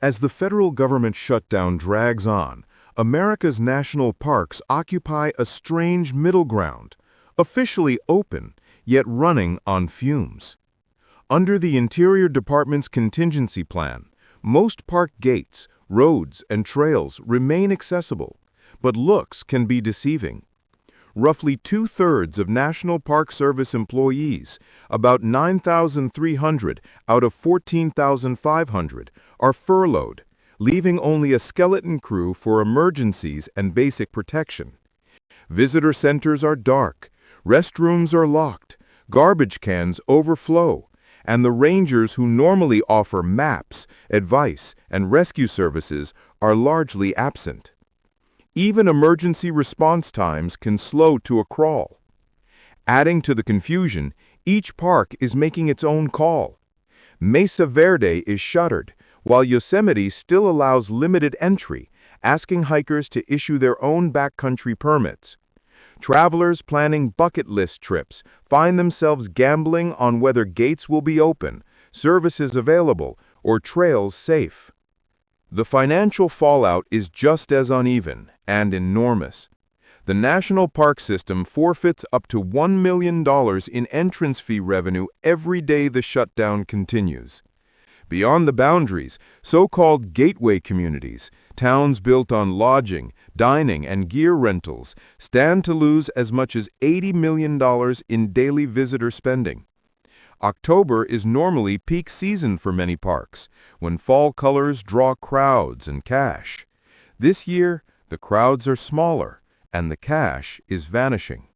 As the federal government shutdown drags on, America's national parks occupy a strange middle ground, officially open, yet running on fumes. Under the Interior Department's contingency plan, most park gates, roads, and trails remain accessible, but looks can be deceiving. Roughly two-thirds of National Park Service employees, about 9,300 out of 14,500, are furloughed, leaving only a skeleton crew for emergencies and basic protection. Visitor centers are dark, restrooms are locked, garbage cans overflow, and the rangers who normally offer maps, advice, and rescue services are largely absent. Even emergency response times can slow to a crawl. Adding to the confusion, each park is making its own call. Mesa Verde is shuttered, while Yosemite still allows limited entry, asking hikers to issue their own backcountry permits. Travelers planning bucket list trips find themselves gambling on whether gates will be open, services available, or trails safe. The financial fallout is just as uneven and enormous. The National Park System forfeits up to $1 million in entrance fee revenue every day the shutdown continues. Beyond the boundaries, so-called gateway communities, towns built on lodging, dining, and gear rentals, stand to lose as much as $80 million in daily visitor spending. October is normally peak season for many parks, when fall colors draw crowds and cash. This year, the crowds are smaller, and the cash is vanishing.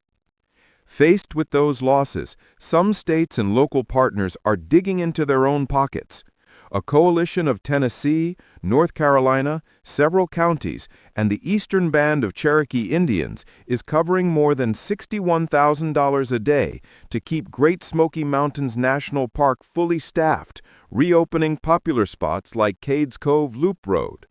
Faced with those losses, some states and local partners are digging into their own pockets. A coalition of Tennessee, North Carolina, several counties, and the eastern band of Cherokee Indians is covering more than $61,000 a day to keep Great Smoky Mountains National Park fully staffed, reopening popular spots like Cades Cove Loop Road.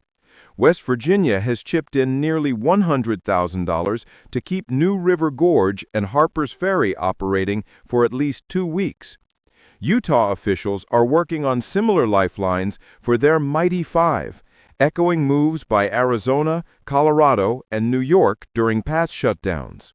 West Virginia has chipped in nearly $100,000 to keep New River Gorge and Harper's Ferry operating for at least 2 weeks. Utah officials are working on similar lifelines for their Mighty Five, echoing moves by Arizona, Colorado, and New York during past shutdowns.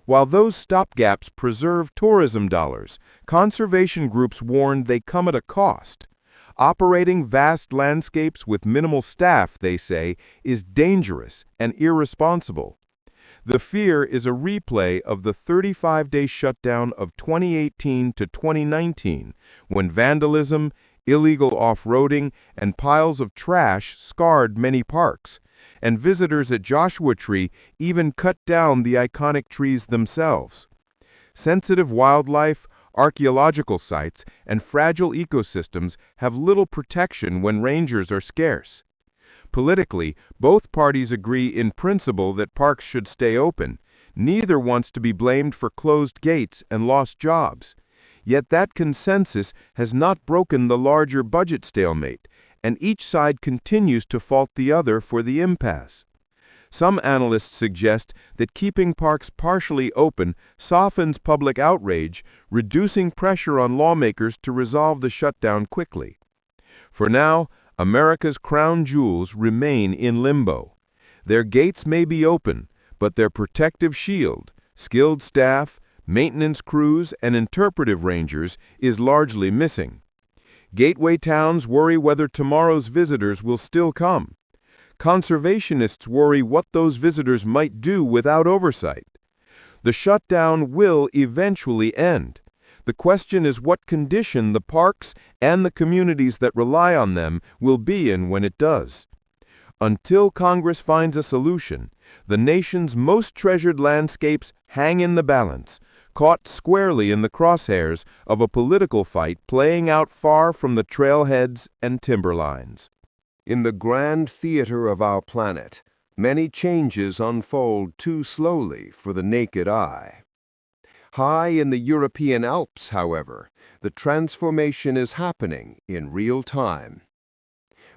While those stopgaps preserve tourism dollars, conservation groups warn they come at a cost. Operating vast landscapes with minimal staff, they say, is dangerous and irresponsible. The fear is a replay of the 35-day shutdown of 2018 to 2019, when vandalism, illegal off-roading, and piles of trash scarred many parks, and visitors at Joshua Tree even cut down the iconic trees themselves. Sensitive wildlife, archaeological sites, and fragile ecosystems have little protection when rangers are scarce. Politically, both parties agree in principle that parks should stay open. Neither wants to be blamed for closed gates and lost jobs. Yet that consensus has not broken the larger budget stalemate, and each side continues to fault the other for the impasse. Some analysts suggest that keeping parks partially open softens public outrage, reducing pressure on lawmakers to resolve the shutdown quickly. For now, America's crown jewels remain in limbo. Their gates may be open, but their protective shield, skilled staff, maintenance crews, and interpretive rangers is largely missing. Gateway towns worry whether tomorrow's visitors will still come. Conservationists worry what those visitors might do without oversight. The shutdown will eventually end. The question is what condition the parks and the communities that rely on them will be in when it does. Until Congress finds a solution, the nation's most treasured landscapes hang in the balance, caught squarely in the crosshairs of a political fight playing out far from the trailheads and timberlines. In the grand theater of our planet, many changes unfold too slowly for the naked eye. High in the European Alps, however, the transformation is happening in real time.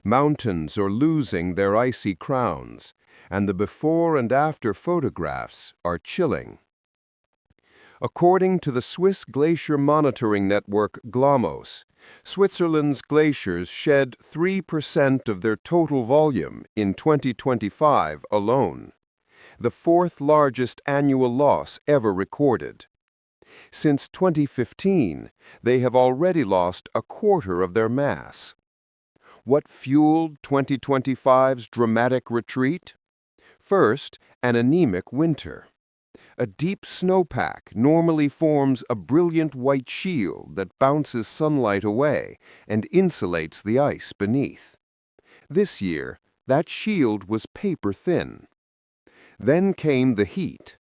Mountains are losing their icy crowns, and the before and after photographs are chilling. According to the Swiss glacier monitoring network GLOMOS, Switzerland's glaciers shed 3% of their total volume in 2025 alone, the fourth largest annual loss ever recorded. Since 2015, they have already lost a quarter of their mass. What fueled 2025's dramatic retreat? First, an anemic winter. A deep snowpack normally forms a brilliant white shield that bounces sunlight away and insulates the ice beneath. This year, that shield was paper thin. Then came the heat.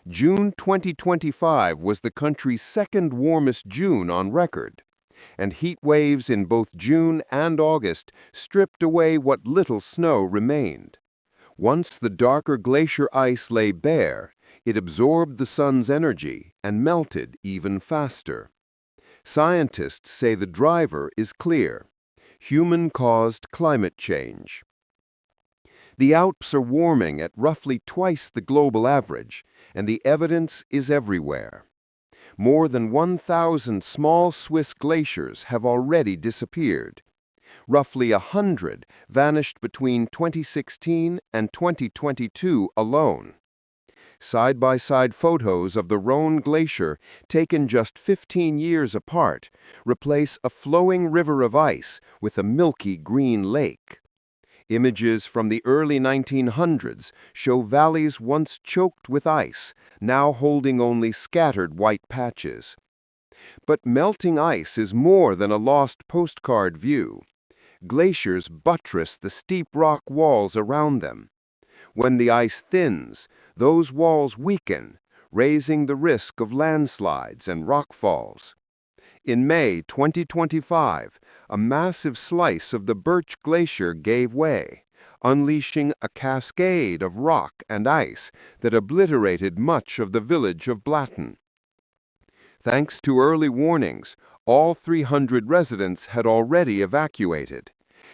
June 2025 was the country's second warmest June on record, and heat waves in both June and August stripped away what little snow remained. Once the darker glacier ice lay bare, it absorbed the sun's energy and melted even faster. Scientists say the driver is clear: human-caused climate change. The Alps are warming at roughly twice the global average, and the evidence is everywhere. More than 1,000 small Swiss glaciers have already disappeared. Roughly 100 vanished between 2016 and 2022 alone. Side-by-side photos of the Rhone Glacier, taken just 15 years apart, replace a flowing river of ice with a milky green lake. Images from the early 1900s show valleys once choked with ice, now holding only scattered white patches. But melting ice is more than a lost postcard view. Glaciers buttress the steep rock walls around them. When the ice thins, those walls weaken, raising the risk of landslides and rockfalls. In May 2025, a massive slice of the Birch Glacier gave way, unleashing a cascade of rock and ice that obliterated much of the village of Blatten. Thanks to early warnings, all 300 residents had already evacuated.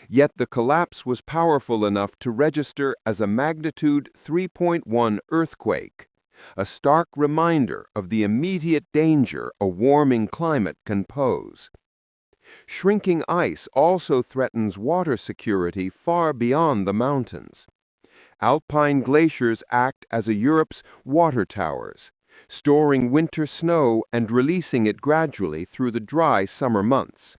Yet the collapse was powerful enough to register as a magnitude 3.1 earthquake, a stark reminder of the immediate danger a warming climate can pose. Shrinking ice also threatens water security far beyond the mountains. Alpine glaciers act as Europe's water towers, storing winter snow and releasing it gradually through the dry summer months.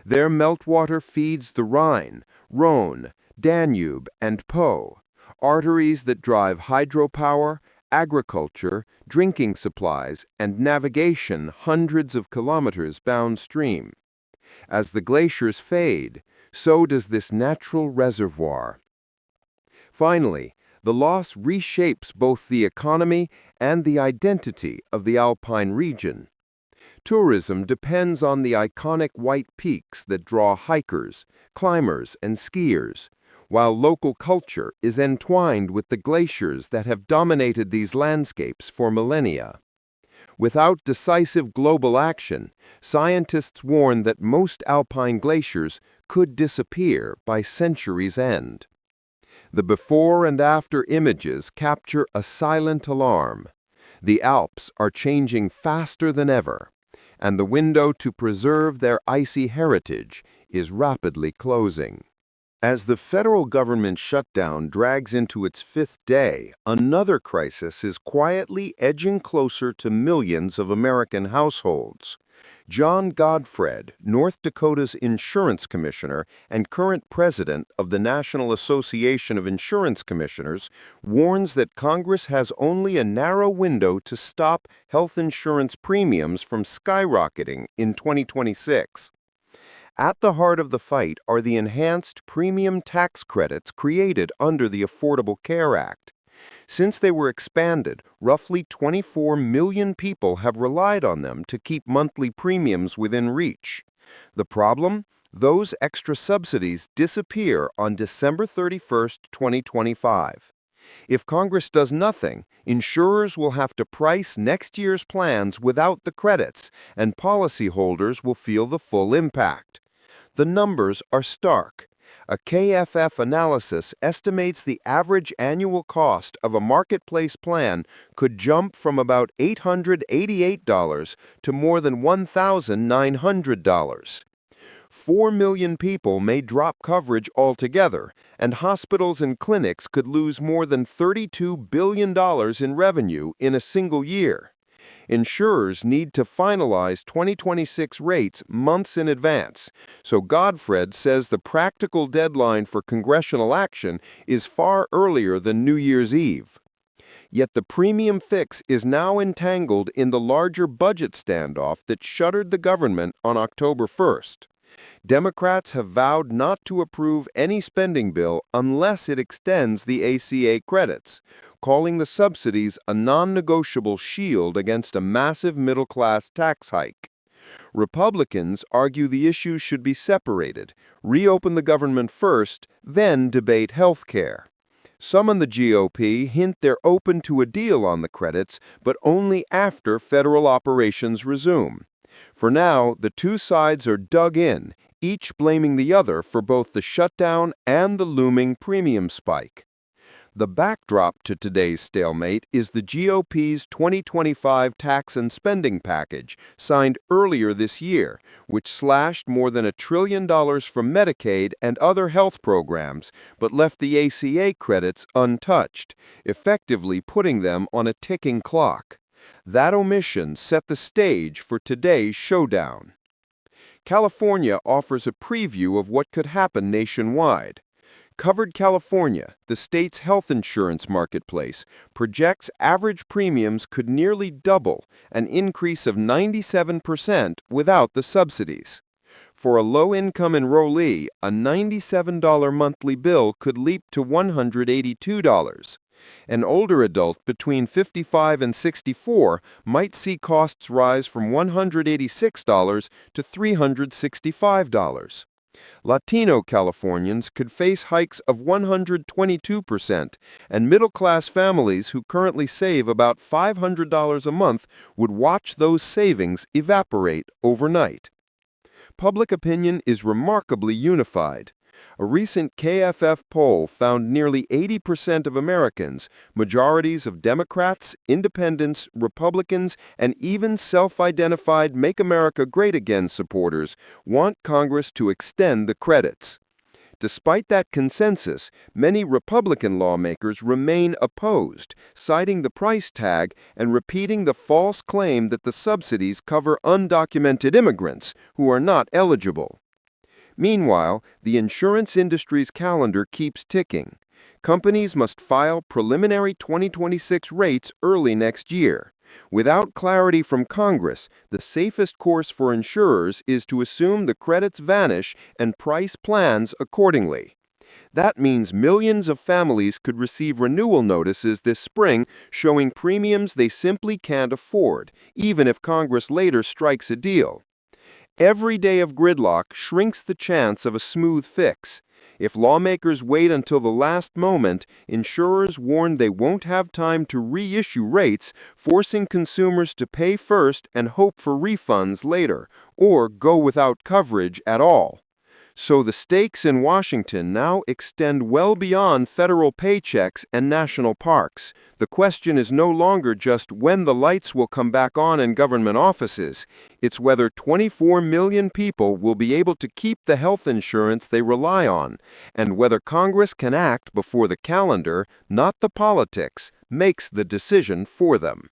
Their meltwater feeds the Rhine, Rhone, Danube, and Po, arteries that drive hydropower, agriculture, drinking supplies, and navigation hundreds of kilometers downstream. As the glaciers fade, so does this natural reservoir. Finally, the loss reshapes both the economy and the identity of the Alpine region. Tourism depends on the iconic white peaks that draw hikers, climbers, and skiers, while local culture is entwined with the glaciers that have dominated these landscapes for millennia. Without decisive global action, scientists warn that most alpine glaciers could disappear by century's end. The before and after images capture a silent alarm. The Alps are changing faster than ever, and the window to preserve their icy heritage is rapidly closing. As the federal government shutdown drags into its fifth day, another crisis is quietly edging closer to millions of American households. John Godfred, North Dakota's insurance commissioner and current president of the National Association of Insurance Commissioners, warns that Congress has only a narrow window to stop health insurance premiums from skyrocketing in 2026. At the heart of the fight are the enhanced premium tax credits created under the Affordable Care Act. Since they were expanded, roughly 24 million people have relied on them to keep monthly premiums within reach. The problem? Those extra subsidies disappear on December 31, 2025. If Congress does nothing, insurers will have to price next year's plans without the credits, and policyholders will feel the full impact. The numbers are stark. A KFF analysis estimates the average annual cost of a marketplace plan could jump from about $888 to more than $1,900. 4 million people may drop coverage altogether, and hospitals and clinics could lose more than $32 billion in revenue in a single year. Insurers need to finalize 2026 rates months in advance, so Godfred says the practical deadline for congressional action is far earlier than New Year's Eve. Yet the premium fix is now entangled in the larger budget standoff that shuttered the government on October 1st. Democrats have vowed not to approve any spending bill unless it extends the ACA credits, calling the subsidies a non-negotiable shield against a massive middle-class tax hike. Republicans argue the issues should be separated, reopen the government first, then debate health care. Some in the GOP hint they're open to a deal on the credits, but only after federal operations resume. For now, the two sides are dug in, each blaming the other for both the shutdown and the looming premium spike. The backdrop to today's stalemate is the GOP's 2025 tax and spending package, signed earlier this year, which slashed more than $1 trillion from Medicaid and other health programs, but left the ACA credits untouched, effectively putting them on a ticking clock. That omission set the stage for today's showdown. California offers a preview of what could happen nationwide. Covered California, the state's health insurance marketplace, projects average premiums could nearly double, an increase of 97% without the subsidies. For a low-income enrollee, a $97 monthly bill could leap to $182. An older adult between 55 and 64 might see costs rise from $186 to $365. Latino Californians could face hikes of 122%, and middle-class families who currently save about $500 a month would watch those savings evaporate overnight. Public opinion is remarkably unified. A recent KFF poll found nearly 80% of Americans, majorities of Democrats, Independents, Republicans, and even self-identified Make America Great Again supporters, want Congress to extend the credits. Despite that consensus, many Republican lawmakers remain opposed, citing the price tag and repeating the false claim that the subsidies cover undocumented immigrants who are not eligible. Meanwhile, the insurance industry's calendar keeps ticking. Companies must file preliminary 2026 rates early next year. Without clarity from Congress, the safest course for insurers is to assume the credits vanish and price plans accordingly. That means millions of families could receive renewal notices this spring showing premiums they simply can't afford, even if Congress later strikes a deal. Every day of gridlock shrinks the chance of a smooth fix. If lawmakers wait until the last moment, insurers warn they won't have time to reissue rates, forcing consumers to pay first and hope for refunds later, or go without coverage at all. So the stakes in Washington now extend well beyond federal paychecks and national parks. The question is no longer just when the lights will come back on in government offices. It's whether 24 million people will be able to keep the health insurance they rely on, and whether Congress can act before the calendar, not the politics, makes the decision for them.